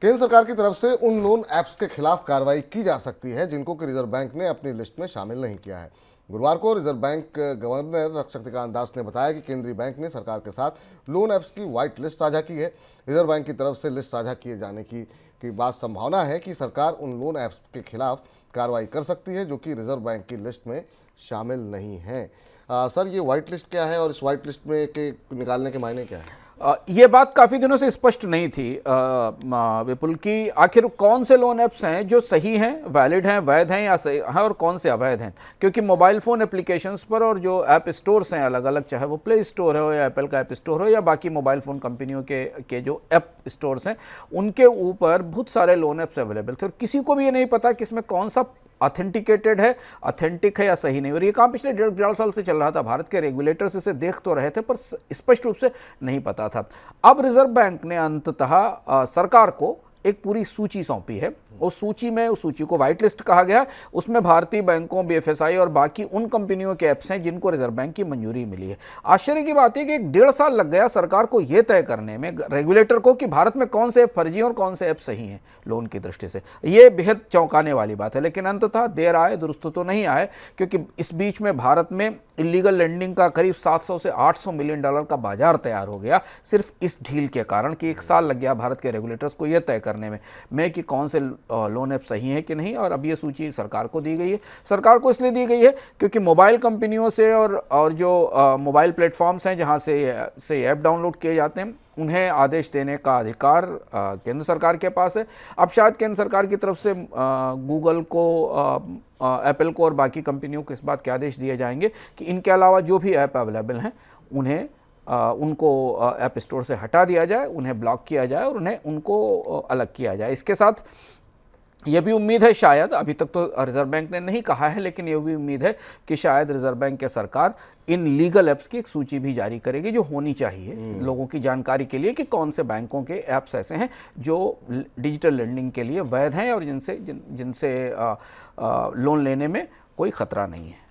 केंद्र सरकार की तरफ से उन लोन ऐप्स के खिलाफ कार्रवाई की जा सकती है जिनको कि रिजर्व बैंक ने अपनी लिस्ट में शामिल नहीं किया है। गुरुवार को reserve bank governor Shaktikanta Das ने बताया कि केंद्रीय बैंक ने सरकार के साथ लोन ऐप्स की व्हाइट लिस्ट साझा की है। रिजर्व बैंक की तरफ से लिस्ट साझा किए जाने की बात संभावना है कि सरकार उन लोन ऐप्स के खिलाफ कार्रवाई कर सकती है जो कि रिजर्व बैंक की लिस्ट में शामिल नहीं है। सर, ये व्हाइट लिस्ट क्या है और इस व्हाइट लिस्ट में के निकालने के मायने क्या है? ये बात काफ़ी दिनों से स्पष्ट नहीं थी विपुल की आखिर कौन से लोन ऐप्स हैं जो सही हैं, वैलिड हैं, वैध हैं या सही हैं और कौन से अवैध हैं। क्योंकि मोबाइल फ़ोन एप्लीकेशंस पर और जो ऐप स्टोर्स हैं अलग अलग, चाहे वो प्ले स्टोर हो या एप्पल का ऐप स्टोर हो या बाकी मोबाइल फ़ोन कंपनियों के जो ऐप स्टोर्स हैं, उनके ऊपर बहुत सारे लोन ऐप्स अवेलेबल थे और किसी को भी ये नहीं पता कि इसमें कौन सा ऑथेंटिकेटेड है, ऑथेंटिक है या सही नहीं। और ये काम पिछले डेढ़ साल से चल रहा था। भारत के रेगुलेटर्स इसे देख तो रहे थे पर स्पष्ट रूप से नहीं पता था। अब रिजर्व बैंक ने अंततः सरकार को एक पूरी सूची सौंपी है। उस सूची को व्हाइट लिस्ट कहा गया। उसमें भारतीय बैंकों, बीएफएसआई और बाकी उन कंपनियों के ऐप्स हैं जिनको रिजर्व बैंक की मंजूरी मिली है। आश्चर्य की बात है कि 1.5 साल लग गया सरकार को यह तय करने में, रेगुलेटर को, कि भारत में कौन से ऐप फर्जी और कौन से ऐप सही हैं लोन की दृष्टि से। यह बेहद चौंकाने वाली बात है। लेकिन अंततः देर आए दुरुस्त तो नहीं आए, क्योंकि इस बीच में भारत में इलीगल लेंडिंग का करीब 700 से 800 मिलियन डॉलर का बाजार तैयार हो गया, सिर्फ इस ढील के कारण कि 1 साल लग गया भारत के रेगुलेटर्स को यह तय करने में कि कौन से लोन ऐप सही है कि नहीं। और अब ये सूची सरकार को दी गई है। सरकार को इसलिए दी गई है क्योंकि मोबाइल कंपनियों से और जो मोबाइल प्लेटफॉर्म्स हैं जहां से ऐप डाउनलोड किए जाते हैं, उन्हें आदेश देने का अधिकार केंद्र सरकार के पास है। अब शायद केंद्र सरकार की तरफ से गूगल को, एप्पल को और बाकी कंपनियों को इस बात के आदेश दिए जाएंगे कि इनके अलावा जो भी ऐप अवेलेबल हैं उन्हें उनको ऐप स्टोर से हटा दिया जाए, उन्हें ब्लॉक किया जाए और उनको अलग किया जाए। इसके साथ यह भी उम्मीद है, शायद अभी तक तो रिजर्व बैंक ने नहीं कहा है, लेकिन यह भी उम्मीद है कि शायद रिजर्व बैंक के सरकार इन लीगल ऐप्स की एक सूची भी जारी करेगी जो होनी चाहिए लोगों की जानकारी के लिए कि कौन से बैंकों के ऐप्स ऐसे हैं जो डिजिटल लेंडिंग के लिए वैध हैं और जिनसे लोन लेने में कोई खतरा नहीं है।